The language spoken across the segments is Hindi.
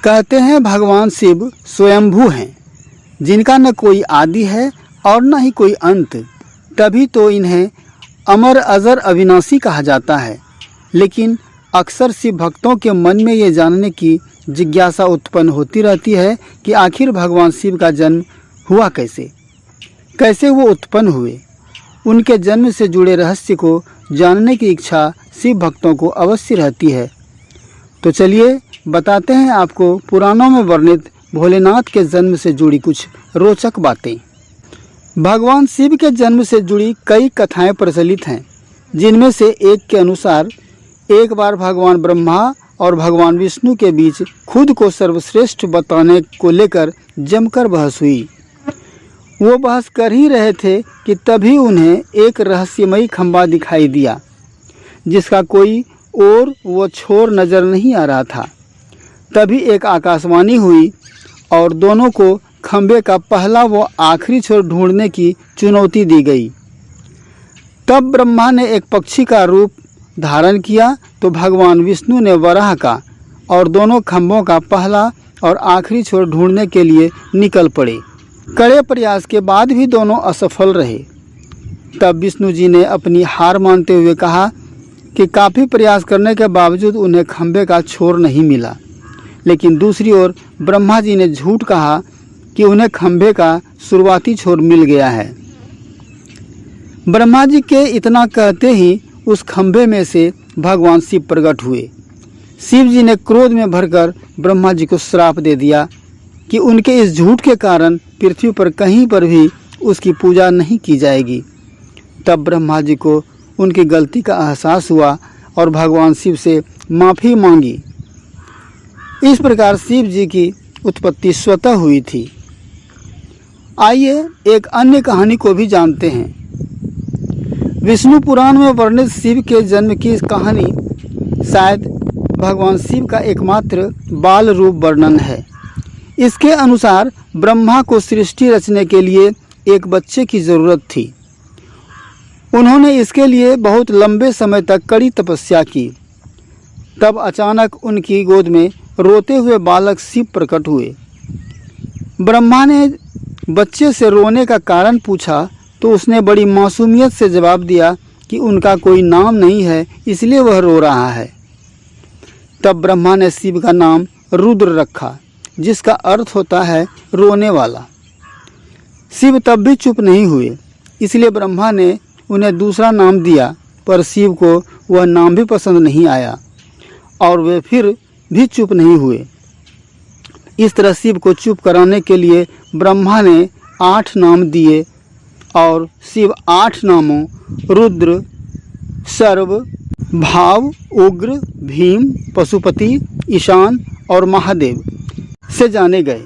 कहते हैं भगवान शिव स्वयंभू हैं, जिनका न कोई आदि है और न ही कोई अंत। तभी तो इन्हें अमर अजर अविनाशी कहा जाता है। लेकिन अक्सर शिव भक्तों के मन में ये जानने की जिज्ञासा उत्पन्न होती रहती है कि आखिर भगवान शिव का जन्म हुआ कैसे वो उत्पन्न हुए। उनके जन्म से जुड़े रहस्य को जानने की इच्छा शिव भक्तों को अवश्य रहती है। तो चलिए बताते हैं आपको पुराणों में वर्णित भोलेनाथ के जन्म से जुड़ी कुछ रोचक बातें। भगवान शिव के जन्म से जुड़ी कई कथाएं प्रचलित हैं, जिनमें से एक के अनुसार एक बार भगवान ब्रह्मा और भगवान विष्णु के बीच खुद को सर्वश्रेष्ठ बताने को लेकर जमकर बहस हुई। वो बहस कर ही रहे थे कि तभी उन्हें एक रहस्यमयी खंभा दिखाई दिया, जिसका कोई और वो छोर नज़र नहीं आ रहा था। तभी एक आकाशवाणी हुई और दोनों को खंभे का पहला वो आखिरी छोर ढूंढने की चुनौती दी गई। तब ब्रह्मा ने एक पक्षी का रूप धारण किया तो भगवान विष्णु ने वराह का, और दोनों खंभों का पहला और आखिरी छोर ढूंढने के लिए निकल पड़े। कड़े प्रयास के बाद भी दोनों असफल रहे। तब विष्णु जी ने अपनी हार मानते हुए कहा कि काफ़ी प्रयास करने के बावजूद उन्हें खंभे का छोर नहीं मिला। लेकिन दूसरी ओर ब्रह्मा जी ने झूठ कहा कि उन्हें खंभे का शुरुआती छोर मिल गया है। ब्रह्मा जी के इतना कहते ही उस खंभे में से भगवान शिव प्रकट हुए। शिव जी ने क्रोध में भरकर ब्रह्मा जी को श्राप दे दिया कि उनके इस झूठ के कारण पृथ्वी पर कहीं पर भी उसकी पूजा नहीं की जाएगी। तब ब्रह्मा जी को उनकी गलती का एहसास हुआ और भगवान शिव से माफ़ी मांगी। इस प्रकार शिव जी की उत्पत्ति स्वतः हुई थी। आइए एक अन्य कहानी को भी जानते हैं। विष्णु पुराण में वर्णित शिव के जन्म की कहानी शायद भगवान शिव का एकमात्र बाल रूप वर्णन है। इसके अनुसार ब्रह्मा को सृष्टि रचने के लिए एक बच्चे की ज़रूरत थी। उन्होंने इसके लिए बहुत लंबे समय तक कड़ी तपस्या की। तब अचानक उनकी गोद में रोते हुए बालक शिव प्रकट हुए। ब्रह्मा ने बच्चे से रोने का कारण पूछा तो उसने बड़ी मासूमियत से जवाब दिया कि उनका कोई नाम नहीं है, इसलिए वह रो रहा है। तब ब्रह्मा ने शिव का नाम रुद्र रखा, जिसका अर्थ होता है रोने वाला। शिव तब भी चुप नहीं हुए, इसलिए ब्रह्मा ने उन्हें दूसरा नाम दिया, पर शिव को वह नाम भी पसंद नहीं आया और वे फिर भी चुप नहीं हुए। इस तरह शिव को चुप कराने के लिए ब्रह्मा ने 8 नाम दिए और शिव 8 नामों रुद्र, सर्व, भाव, उग्र, भीम, पशुपति, ईशान और महादेव से जाने गए।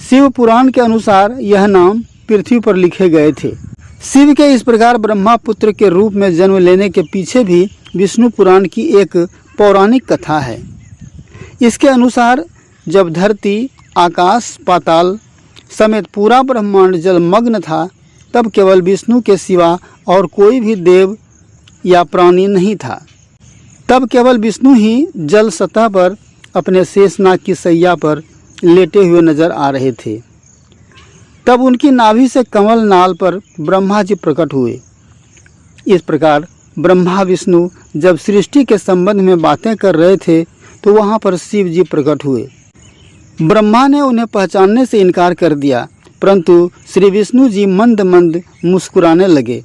शिव पुराण के अनुसार यह नाम पृथ्वी पर लिखे गए थे। शिव के इस प्रकार ब्रह्मा पुत्र के रूप में जन्म लेने के पीछे भी विष्णु पुराण की एक पौराणिक कथा है। इसके अनुसार जब धरती, आकाश, पाताल समेत पूरा ब्रह्मांड जलमग्न था, तब केवल विष्णु के सिवा और कोई भी देव या प्राणी नहीं था। तब केवल विष्णु ही जल सतह पर अपने शेषनाग की सैया पर लेटे हुए नजर आ रहे थे। तब उनकी नाभि से कमल नाल पर ब्रह्मा जी प्रकट हुए। इस प्रकार ब्रह्मा विष्णु जब सृष्टि के संबंध में बातें कर रहे थे तो वहाँ पर शिव जी प्रकट हुए। ब्रह्मा ने उन्हें पहचानने से इनकार कर दिया, परंतु श्री विष्णु जी मंद मंद मुस्कुराने लगे।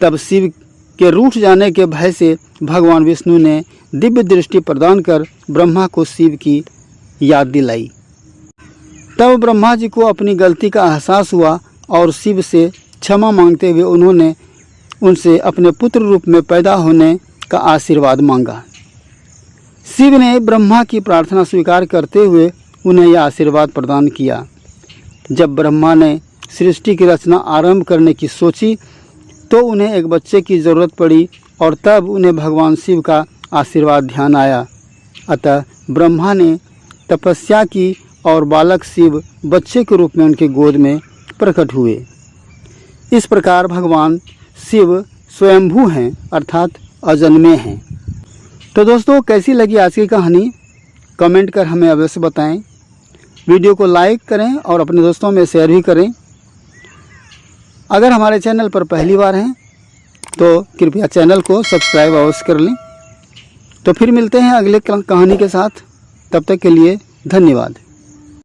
तब शिव के रूठ जाने के भय से भगवान विष्णु ने दिव्य दृष्टि प्रदान कर ब्रह्मा को शिव की याद दिलाई। तब ब्रह्मा जी को अपनी गलती का एहसास हुआ और शिव से क्षमा मांगते हुए उन्होंने उनसे अपने पुत्र रूप में पैदा होने का आशीर्वाद मांगा। शिव ने ब्रह्मा की प्रार्थना स्वीकार करते हुए उन्हें यह आशीर्वाद प्रदान किया। जब ब्रह्मा ने सृष्टि की रचना आरंभ करने की सोची तो उन्हें एक बच्चे की ज़रूरत पड़ी और तब उन्हें भगवान शिव का आशीर्वाद ध्यान आया। अतः ब्रह्मा ने तपस्या की और बालक शिव बच्चे के रूप में उनके गोद में प्रकट हुए। इस प्रकार भगवान शिव स्वयंभू हैं, अर्थात अजन्मे हैं। तो दोस्तों, कैसी लगी आज की कहानी कमेंट कर हमें अवश्य बताएं। वीडियो को लाइक करें और अपने दोस्तों में शेयर भी करें। अगर हमारे चैनल पर पहली बार हैं तो कृपया चैनल को सब्सक्राइब अवश्य कर लें। तो फिर मिलते हैं अगले कहानी के साथ। तब तक के लिए धन्यवाद।